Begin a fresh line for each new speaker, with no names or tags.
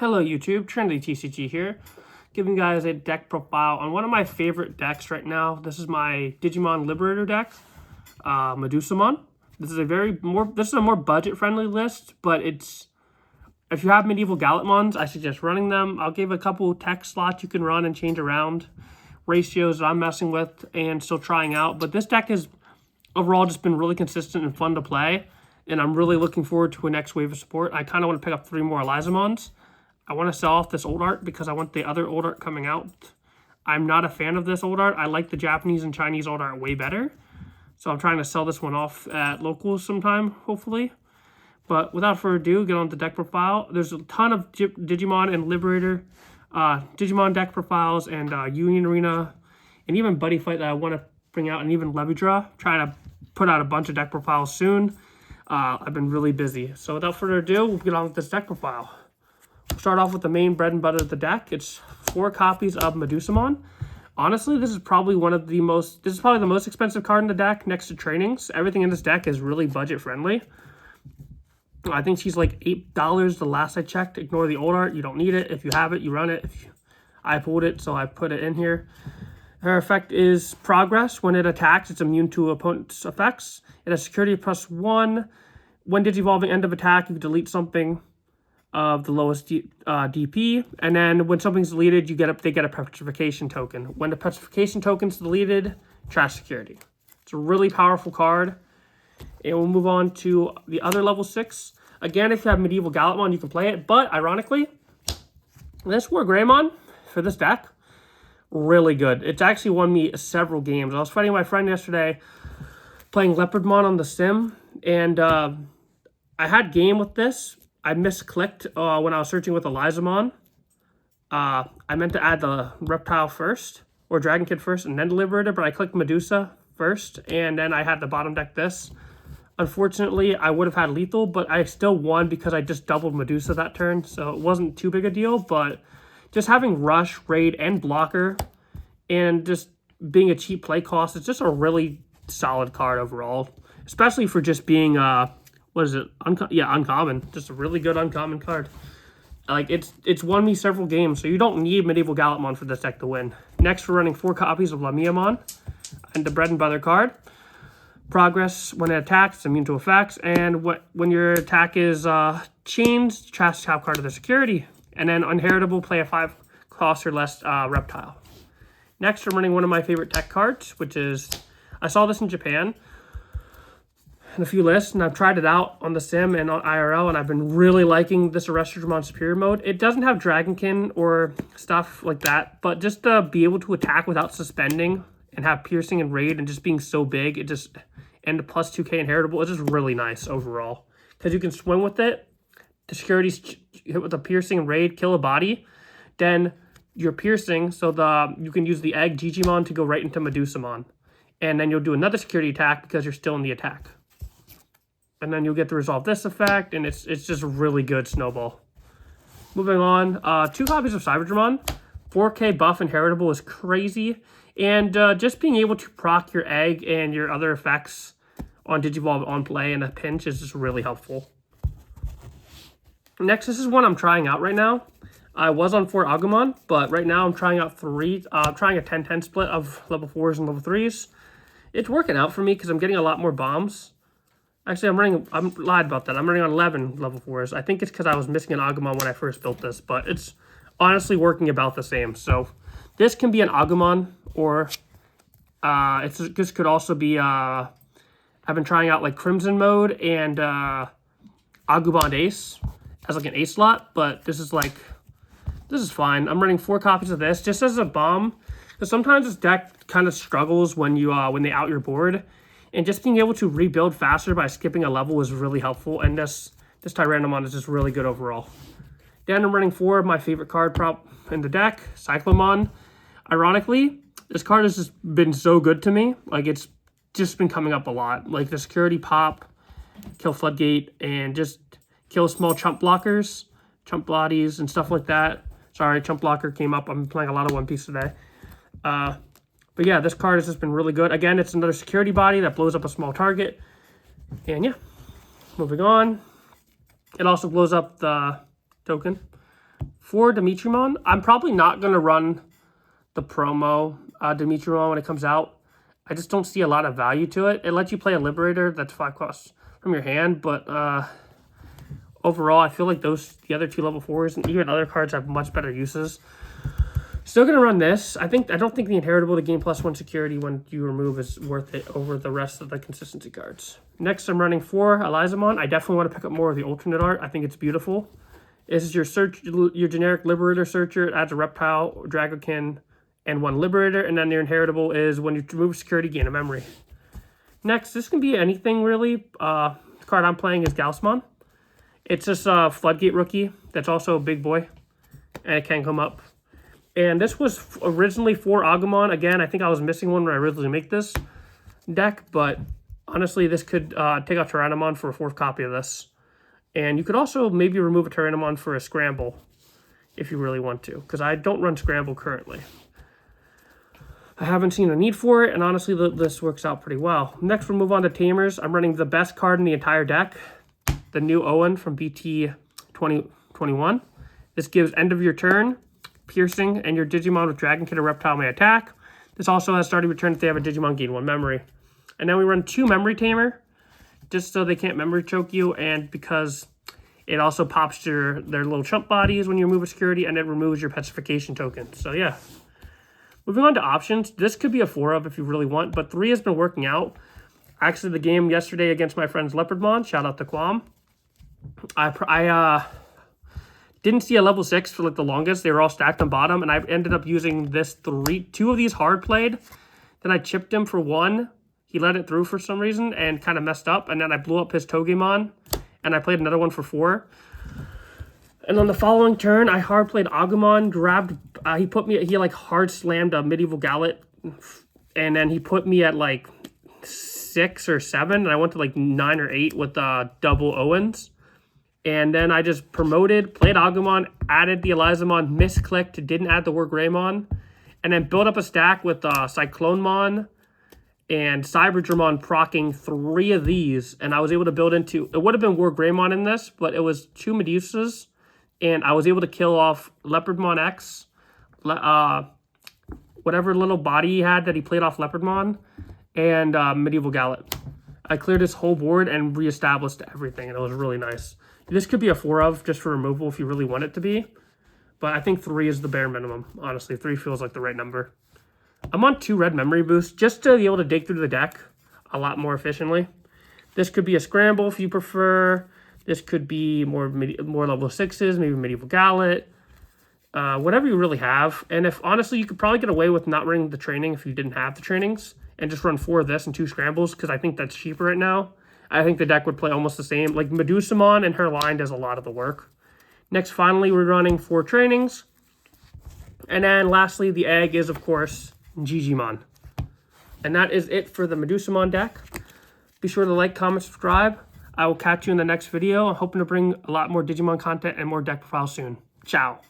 Hello YouTube, TrinityTCG here, giving you guys a deck profile on one of my favorite decks right now. This is my Digimon Liberator deck, Medusamon. This is a more budget-friendly list, but if you have medieval Galletmons, I suggest running them. I'll give a couple tech slots you can run and change around, ratios that I'm messing with and still trying out. But this deck has overall just been really consistent and fun to play, and I'm really looking forward to a next wave of support. I kind of want to pick up 3 more Elizamons. I want to sell off this old art because I want the other old art coming out. I'm not a fan of this old art. I like the Japanese and Chinese old art way better. So I'm trying to sell this one off at locals sometime, hopefully. But without further ado, get on the deck profile. There's a ton of Digimon and Liberator, Digimon deck profiles, and Union Arena, and even Buddy Fight that I want to bring out, and even Levidra. Trying to put out a bunch of deck profiles soon. I've been really busy. So without further ado, we'll get on with this deck profile. We'll start off with the main bread and butter of the deck. It's 4 copies of Medusamon. Honestly, this is probably the most expensive card in the deck next to Trainings. Everything in this deck is really budget friendly. I think she's like $8 the last I checked. Ignore the old art. You don't need it. If you have it, you run it. I pulled it, so I put it in here. Her effect is Progress. When it attacks, it's immune to opponent's effects. It has security +1. When digivolving end of attack, you can delete something of the lowest DP, and then when something's deleted, they get a petrification token. When the petrification token's deleted, trash security. It's a really powerful card. And we'll move on to the other level 6. Again, if you have medieval Galletmon, you can play it, but ironically, this War Greymon for this deck, really good. It's actually won me several games. I was fighting my friend yesterday, playing Leopardmon on the sim, and I had game with this. I misclicked when I was searching with Elizamon. I meant to add the Reptile first, or Dragon Kid first, and then the Liberator, but I clicked Medusa first, and then I had the bottom deck this. Unfortunately, I would have had Lethal, but I still won because I just doubled Medusa that turn, so it wasn't too big a deal, but just having Rush, Raid, and Blocker, and just being a cheap play cost, it's just a really solid card overall, especially for just being what is it? Uncommon. Just a really good uncommon card. Like, it's won me several games, so you don't need Medieval Galletmon for this deck to win. Next, we're running 4 copies of Lamiamon, and the bread and butter card. Progress, when it attacks, it's immune to effects, and when your attack is changed, trash the top card of the security. And then Unheritable, play a 5 cost or less Reptile. Next, we're running one of my favorite tech cards, which is, I saw this in Japan, in a few lists, and I've tried it out on the sim and on IRL, and I've been really liking this Arrestramon Superior mode. It doesn't have Dragonkin or stuff like that, but just to be able to attack without suspending and have piercing and raid and just being so big, and the +2k inheritable, it's just really nice overall. Because you can swim with it, the securities hit with a piercing and raid, kill a body, then you're piercing, so you can use the egg Digimon to go right into Medusamon. And then you'll do another security attack because you're still in the attack. And then you'll get to resolve this effect, and it's just a really good snowball. Moving on, 2 copies of Cyberdramon. 4k buff inheritable is crazy. And just being able to proc your egg and your other effects on Digivolve on play in a pinch is just really helpful. Next, this is one I'm trying out right now. I was on 4 Agumon, but right now I'm trying out 3. Trying a 10-10 split of level 4s and level 3s. It's working out for me because I'm getting a lot more bombs. Actually, I'm lied about that. I'm running on 11 level 4s. I think it's because I was missing an Agumon when I first built this, but it's honestly working about the same. So this can be an Agumon, or this could also be, I've been trying out like Crimson mode and Agumon Ace as like an ace slot, but this is fine. I'm running 4 copies of this just as a bomb, because sometimes this deck kind of struggles when they out your board. And just being able to rebuild faster by skipping a level is really helpful. And this Tyrannomon is just really good overall. Then I'm running 4 of my favorite card prop in the deck, Cyclomon. Ironically, this card has just been so good to me. Like, it's just been coming up a lot. Like the security pop, kill Floodgate, and just kill small chump blockers, chump bodies, and stuff like that. Sorry, chump blocker came up. I'm playing a lot of One Piece today. But yeah, this card has just been really good. Again, it's another security body that blows up a small target. And yeah, moving on. It also blows up the token. For Digimon, I'm probably not going to run the promo Digimon when it comes out. I just don't see a lot of value to it. It lets you play a Liberator that's 5 costs from your hand, but overall, I feel like the other 2 level 4s and even other cards have much better uses. Still gonna run this. I don't think the Inheritable to gain +1 security when you remove is worth it over the rest of the consistency cards. Next, I'm running 4 Medusamon. I definitely want to pick up more of the alternate art. I think it's beautiful. This is your generic Liberator searcher. It adds a Reptile, Dragokin, and 1 Liberator, and then your Inheritable is when you remove security, gain a memory. Next, this can be anything really. The card I'm playing is Galsmon. It's just a Floodgate rookie that's also a big boy, and it can come up. And this was originally for Agumon. Again, I think I was missing one when I originally made this deck, but honestly, this could take out Tyrannomon for a 4th copy of this. And you could also maybe remove a Tyrannomon for a Scramble if you really want to, because I don't run Scramble currently. I haven't seen a need for it, and honestly, this works out pretty well. Next, we'll move on to Tamers. I'm running the best card in the entire deck, the new Owen from BT 2021. This gives end of your turn, piercing, and your Digimon with Dragonkid or Reptile may attack. This also has starting return if they have a Digimon gain 1 memory. And then we run 2 Memory Tamer, just so they can't memory choke you, and because it also pops their little chump bodies when you remove a security, and it removes your petrification token. So yeah. Moving on to options, this could be a 4 of if you really want, but 3 has been working out. Actually, the game yesterday against my friends Leopardmon, shout out to Quam. I didn't see a level 6 for like the longest. They were all stacked on bottom, and I ended up using this 2 of these hard played. Then I chipped him for 1. He let it through for some reason and kind of messed up, and then I blew up his Togemon, and I played another one for 4. And on the following turn, I hard played Agumon, grabbed, he like hard slammed a Medieval Gallet, and then he put me at like 6 or 7, and I went to like 9 or 8 with double Owens. And then I just promoted, played Agumon, added the Elizamon, misclicked, didn't add the Wargreymon, and then built up a stack with Cyclonemon and Cyberdramon procking 3 of these, and I was able to build into, it would have been Wargreymon in this, but it was 2 Medusas, and I was able to kill off Leopardmon X, whatever little body he had that he played off Leopardmon, and Medieval Gallet. I cleared his whole board and reestablished everything, and it was really nice. This could be a 4 of just for removal if you really want it to be, but I think 3 is the bare minimum. Honestly, 3 feels like the right number. I'm on 2 red memory boosts just to be able to dig through the deck a lot more efficiently. This could be a Scramble if you prefer. This could be more level 6s, maybe Medieval Gallet, whatever you really have. And if honestly, you could probably get away with not running the training if you didn't have the trainings and just run 4 of this and 2 Scrambles, because I think that's cheaper right now. I think the deck would play almost the same. Like Medusamon and her line does a lot of the work. Next, finally, we're running 4 trainings. And then lastly, the egg is, of course, Digimon. And that is it for the Medusamon deck. Be sure to like, comment, subscribe. I will catch you in the next video. I'm hoping to bring a lot more Digimon content and more deck profiles soon. Ciao.